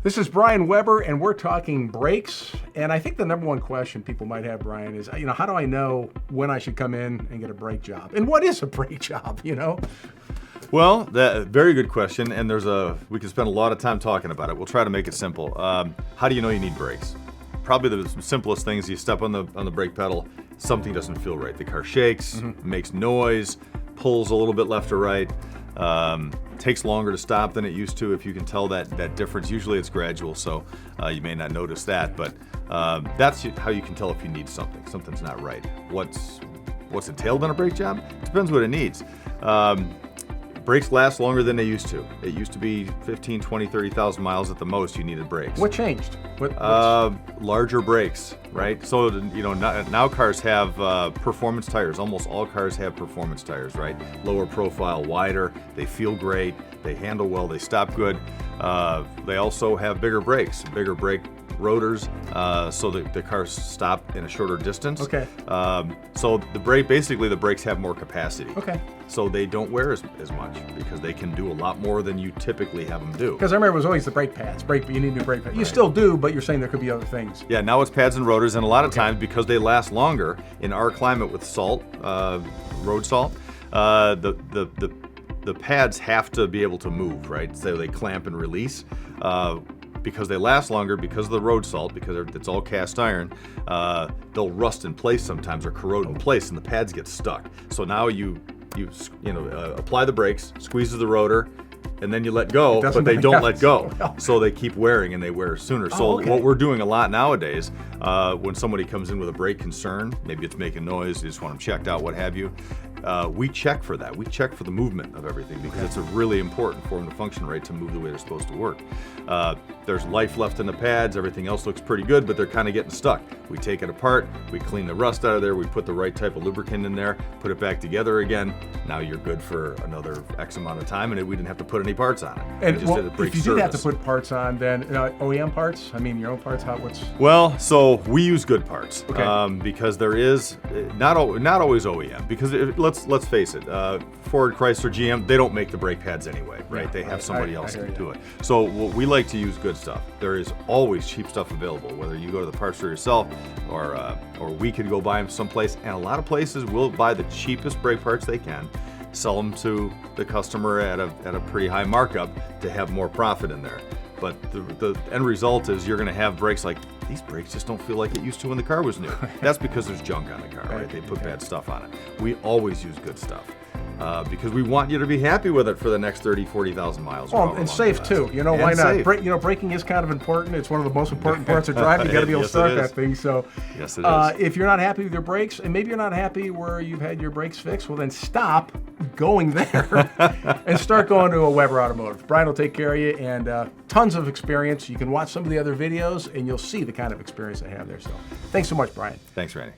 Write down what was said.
This is Brian Weber, and we're talking brakes. And I think the number one question people might have, Brian, is, how do I know when I should come in and get a brake job? And what is a brake job, Well, very good question, and we can spend a lot of time talking about it. We'll try to make it simple. How do you know you need brakes? Probably the simplest things, you step on the brake pedal, something doesn't feel right. The car shakes, makes noise, pulls a little bit left or right, takes longer to stop than it used to. If you can tell that difference, usually it's gradual, so you may not notice that, but that's how you can tell if you need something. Something's not right. What's entailed in a brake job? Depends what it needs. Brakes last longer than they used to. It used to be 15, 20, 30,000 miles at the most you needed brakes. What changed? Larger brakes, right? So, now cars have performance tires. Almost all cars have performance tires, right? Lower profile, wider, they feel great, they handle well, they stop good. They also have bigger brakes, bigger brake rotors, so the cars stop in a shorter distance. Okay. So the brakes have more capacity. Okay. So they don't wear as much because they can do a lot more than you typically have them do. Because I remember it was always the brake pads. You need new brake pads. You Right. still do, but you're saying there could be other things. Yeah, now it's pads and rotors, and a lot of times because they last longer in our climate with salt, road salt, the pads have to be able to move, right? So they clamp and release. Because they last longer, because of the road salt, because it's all cast iron, they'll rust in place sometimes or corrode in place, and the pads get stuck. So now you apply the brakes, squeeze the rotor, and then you let go, but they don't let go. So they keep wearing, and they wear sooner. So what we're doing a lot nowadays, when somebody comes in with a brake concern, maybe it's making noise, you just want them checked out, what have you, we check for that. We check for the movement of everything because it's a really important for them to function right, to move the way they're supposed to work. There's life left in the pads, everything else looks pretty good, but they're kind of getting stuck. We take it apart, we clean the rust out of there, we put the right type of lubricant in there, put it back together again. Now you're good for another X amount of time, and we didn't have to put any parts on it. And if you did have to put parts on, then OEM parts, your own parts, Well, so we use good parts, okay. Because there is not always OEM. Because let's face it, Ford, Chrysler, GM, they don't make the brake pads anyway, right? Yeah, they have somebody else to do it. So we like to use good stuff. There is always cheap stuff available, whether you go to the parts store yourself or we could go buy them someplace. And a lot of places will buy the cheapest brake parts they can, sell them to the customer at a pretty high markup to have more profit in there. But the end result is you're going to have brakes like, these brakes just don't feel like it used to when the car was new. That's because there's junk on the car, right? They put bad stuff on it. We always use good stuff. Because we want you to be happy with it for the next 30, 40,000 miles. And safe too. Why not? Braking is kind of important. It's one of the most important parts of driving. You got to be able to start that thing. So, yes, it is. If you're not happy with your brakes, and maybe you're not happy where you've had your brakes fixed, well then stop going there and start going to a Weber Automotive. Brian will take care of you, and tons of experience. You can watch some of the other videos, and you'll see the kind of experience I have there. So, thanks so much, Brian. Thanks, Randy.